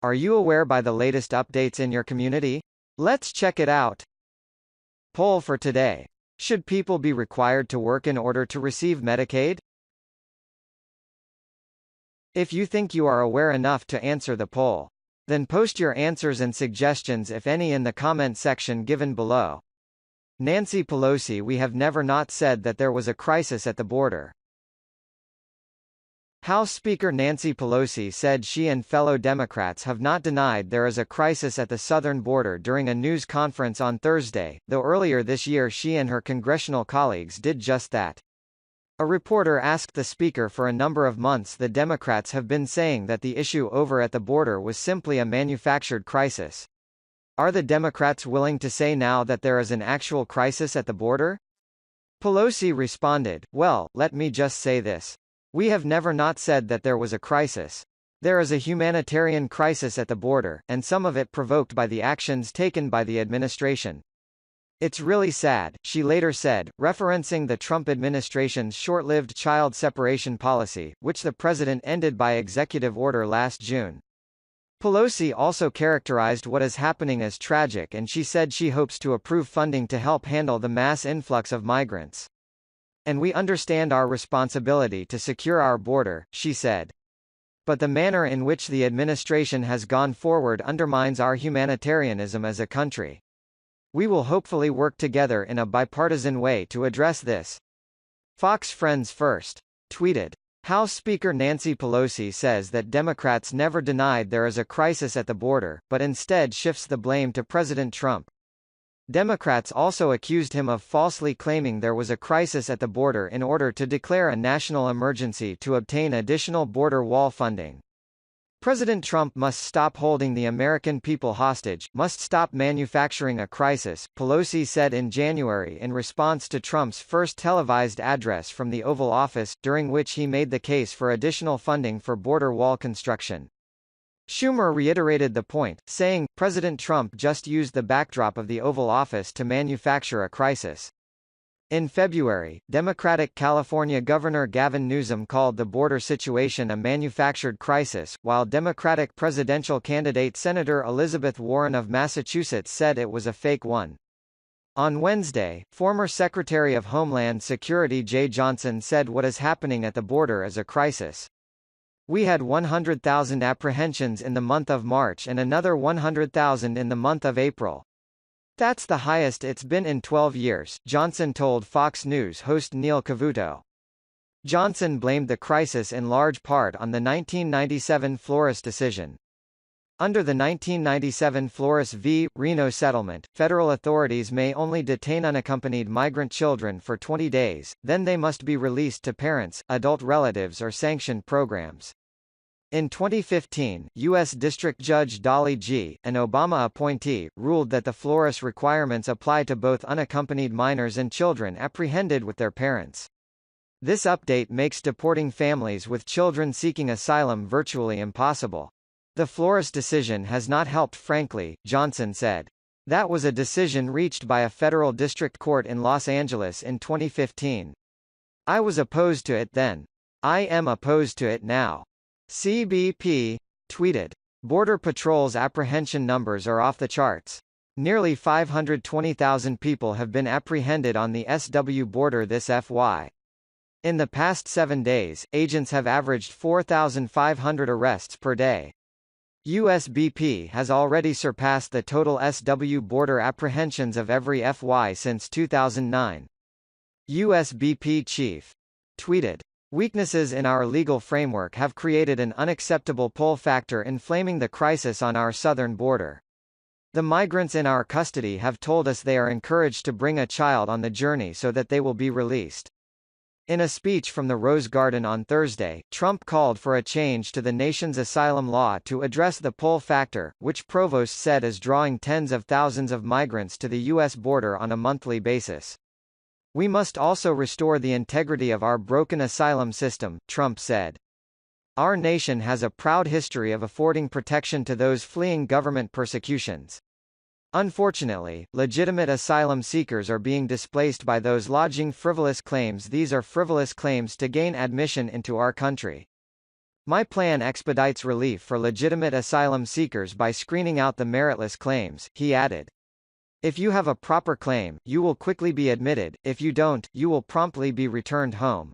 Are you aware by the latest updates in your community? Let's check it out. Poll for today. Should people be required to work in order to receive Medicaid? If you think you are aware enough to answer the poll, then post your answers and suggestions if any in the comment section given below. Nancy Pelosi: we have never not said that there was a crisis at the border. House Speaker Nancy Pelosi said she and fellow Democrats have not denied there is a crisis at the southern border during a news conference on Thursday, though earlier this year she and her congressional colleagues did just that. A reporter asked the speaker for a number of months the Democrats have been saying that the issue over at the border was simply a manufactured crisis. Are the Democrats willing to say now that there is an actual crisis at the border? Pelosi responded, "Well, let me just say this. We have never not said that there was a crisis. There is a humanitarian crisis at the border, and some of it provoked by the actions taken by the administration. It's really sad," she later said, referencing the Trump administration's short-lived child separation policy, which the president ended by executive order last June. Pelosi also characterized what is happening as tragic, and she said she hopes to approve funding to help handle the mass influx of migrants. "And we understand our responsibility to secure our border," she said. "But the manner in which the administration has gone forward undermines our humanitarianism as a country. We will hopefully work together in a bipartisan way to address this." Fox Friends First tweeted, House Speaker Nancy Pelosi says that Democrats never denied there is a crisis at the border, but instead shifts the blame to President Trump. Democrats also accused him of falsely claiming there was a crisis at the border in order to declare a national emergency to obtain additional border wall funding. President Trump must stop holding the American people hostage, must stop manufacturing a crisis, Pelosi said in January in response to Trump's first televised address from the Oval Office, during which he made the case for additional funding for border wall construction. Schumer reiterated the point, saying, President Trump just used the backdrop of the Oval Office to manufacture a crisis. In February, Democratic California Governor Gavin Newsom called the border situation a manufactured crisis, while Democratic presidential candidate Senator Elizabeth Warren of Massachusetts said it was a fake one. On Wednesday, former Secretary of Homeland Security Jay Johnson said what is happening at the border is a crisis. "We had 100,000 apprehensions in the month of March and another 100,000 in the month of April. That's the highest it's been in 12 years, Johnson told Fox News host Neil Cavuto. Johnson blamed the crisis in large part on the 1997 Flores decision. Under the 1997 Flores v. Reno settlement, federal authorities may only detain unaccompanied migrant children for 20 days, then they must be released to parents, adult relatives or sanctioned programs. In 2015, U.S. District Judge Dolly G., an Obama appointee, ruled that the Flores requirements apply to both unaccompanied minors and children apprehended with their parents. This update makes deporting families with children seeking asylum virtually impossible. The Flores decision has not helped, frankly, Johnson said. That was a decision reached by a federal district court in Los Angeles in 2015. I was opposed to it then. I am opposed to it now. CBP tweeted. Border Patrol's apprehension numbers are off the charts. Nearly 520,000 people have been apprehended on the SW border this FY. In the past 7 days, agents have averaged 4,500 arrests per day. USBP has already surpassed the total SW border apprehensions of every FY since 2009. USBP chief tweeted. Weaknesses in our legal framework have created an unacceptable pull factor inflaming the crisis on our southern border. The migrants in our custody have told us they are encouraged to bring a child on the journey so that they will be released. In a speech from the Rose Garden on Thursday, Trump called for a change to the nation's asylum law to address the pull factor, which Provost said is drawing tens of thousands of migrants to the U.S. border on a monthly basis. We must also restore the integrity of our broken asylum system, Trump said. Our nation has a proud history of affording protection to those fleeing government persecutions. Unfortunately, legitimate asylum seekers are being displaced by those lodging frivolous claims. These are frivolous claims to gain admission into our country. My plan expedites relief for legitimate asylum seekers by screening out the meritless claims, he added. If you have a proper claim, you will quickly be admitted, if you don't, you will promptly be returned home.